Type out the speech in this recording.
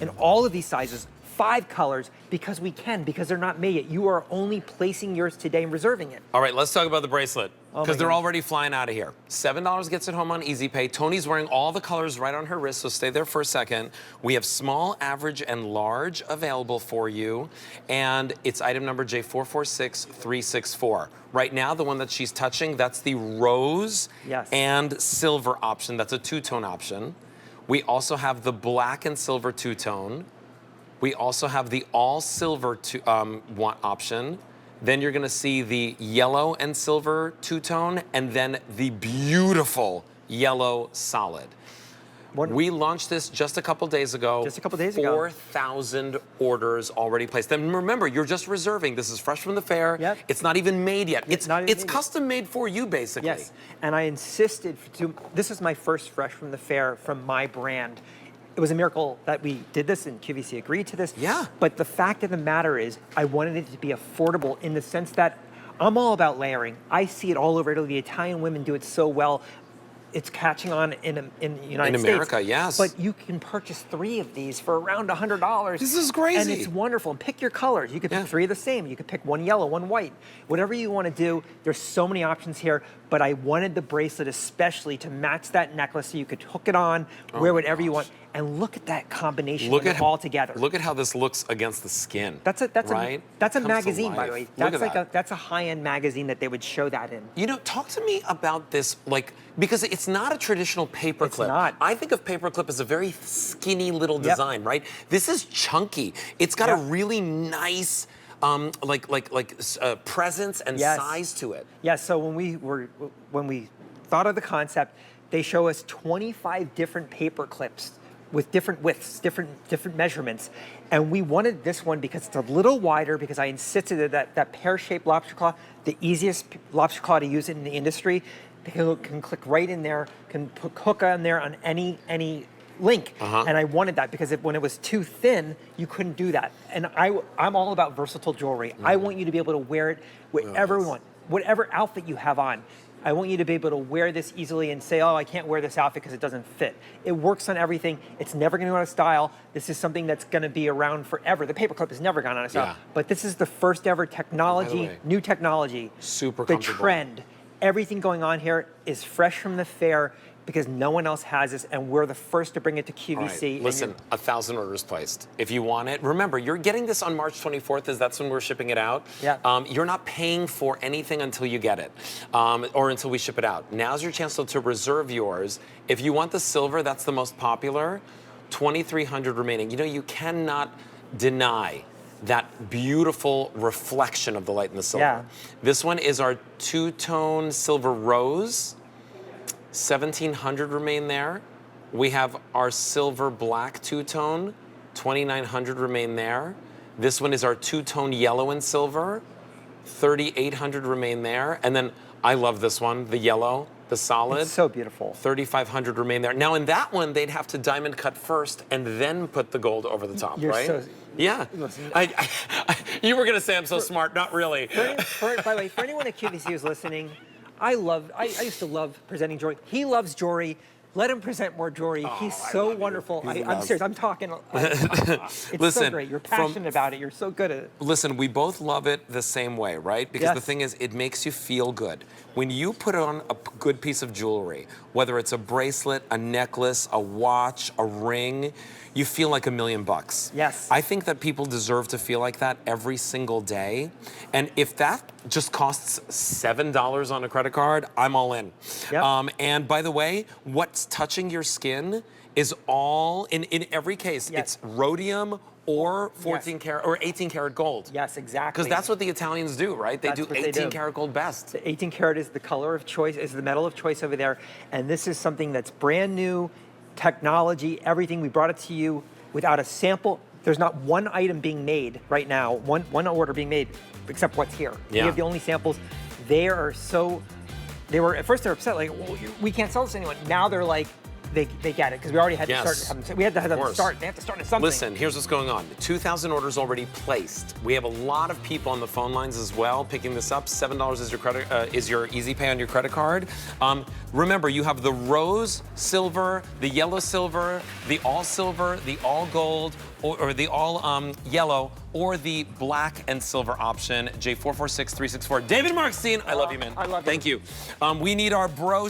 in all of these sizes, 5 colors, because we can, because they're not made yet. You are only placing yours today and reserving it. All right, let's talk about the bracelet, Oh because my they're gosh. already flying out of here. $7 gets it home on Easy Pay. Tony's wearing all the colors right on her wrist, so stay there for a second. We have small, average, and large available for you, and it's item number J446364. Right now, the one that she's touching, that's the rose and silver option. That's a two-tone option. We also have the black and silver two-tone. We also have the all silver option. Then you're gonna see the yellow and silver two-tone, and then the beautiful yellow solid. We launched this just a couple days ago. Just a couple days ago. 4,000 orders already placed. And remember, you're just reserving. This is fresh from the fair. Yep. It's not even made yet. It's made custom made for you, basically. Yes, and I insisted to, this is my first fresh from the fair from my brand. It was a miracle that we did this and QVC agreed to this. Yeah. But the fact of the matter is, I wanted it to be affordable in the sense that I'm all about layering. I see it all over Italy. The Italian women do it so well. It's catching on in the United States. In America, yes. But you can purchase 3 of these for around $100. This is crazy. And it's wonderful. And pick your colors. You could pick 3 of the same. You could pick 1 yellow, 1 white. Whatever you want to do. There's so many options here. But I wanted the bracelet especially to match that necklace so you could hook it on, wear whatever you want. And look at that combination all together. Look at how this looks against the skin. That's a magazine, by the way. Look at That's a high-end magazine that they would show that in. You know, talk to me about this, like, because it's not a traditional paperclip. It's not. I think of paperclip as a very skinny little design, right? This is chunky. It's got a really nice, presence and size to it. Yeah. So when we thought of the concept, they show us 25 different paper clips with different widths, different measurements. And we wanted this one because it's a little wider, because I insisted that pear-shaped lobster claw, the easiest lobster claw to use in the industry, can click right in there, can hook on there on any link. And I wanted that because when it was too thin, you couldn't do that. And I'm all about versatile jewelry. I want you to be able to wear it wherever we want, whatever outfit you have on. I want you to be able to wear this easily and say, oh, I can't wear this outfit because it doesn't fit. It works on everything. It's never going to go out of style. This is something that's going to be around forever. The paperclip has never gone out of style. But this is the first ever technology, new technology. Super the comfortable. trend. Everything going on here is fresh from the fair because no one else has this, and we're the first to bring it to QVC. All right. Listen, 1,000 orders placed. If you want it, remember, you're getting this on March 24th, as that's when we're shipping it out. Yeah. You're not paying for anything until you get it, or until we ship it out. Now's your chance to reserve yours. If you want the silver, that's the most popular, 2,300 remaining. You know, you cannot deny that beautiful reflection of the light in the silver. Yeah. This one is our two-tone silver rose. 1,700 remain there. We have our silver black two-tone, 2,900 remain there. This one is our two-tone yellow and silver, 3,800 remain there. And then I love this one, the yellow, the solid. It's so beautiful. 3,500 remain there. Now in that one, they'd have to diamond cut first and then put the gold over the top, right? So, yeah. Listen, you were gonna say I'm so smart, not really. By the way, for anyone at QVC who's listening, I used to love presenting jewelry. He loves jewelry. Let him present more jewelry. He's so wonderful. I'm serious. I'm talking. It's so great. You're passionate about it. You're so good at it. Listen, we both love it the same way, right? Because the thing is, it makes you feel good. When you put on a good piece of jewelry, whether it's a bracelet, a necklace, a watch, a ring, you feel like $1,000,000. Yes. I think that people deserve to feel like that every single day. And if that just costs $7 on a credit card, I'm all in. Yep. And by the way, what's touching your skin is all, in every case, it's rhodium or 14 karat or 18 karat gold. Yes, exactly. Because that's what the Italians do, right? They do 18 karat gold best. The 18 karat is the color of choice, is the metal of choice over there. And this is something that's brand new, technology, everything. We brought it to you without a sample. There's not one item being made right now, one order being made, except what's here. Yeah. We have the only samples. At first they were upset, like, well, we can't sell this to anyone. Now they're like, they get it, because we already had to Yes, start having, we had to have them course. start. They have to start at something. Listen, here's what's going on. 2,000 orders already placed. We have a lot of people on the phone lines as well picking this up. $7 is your easy pay on your credit card. Remember, you have the rose silver, the yellow silver, the all silver, the all gold, or the all yellow, or the black and silver option. J446364. David Markstein, I love you, man. I love you. Thank you. We need our bro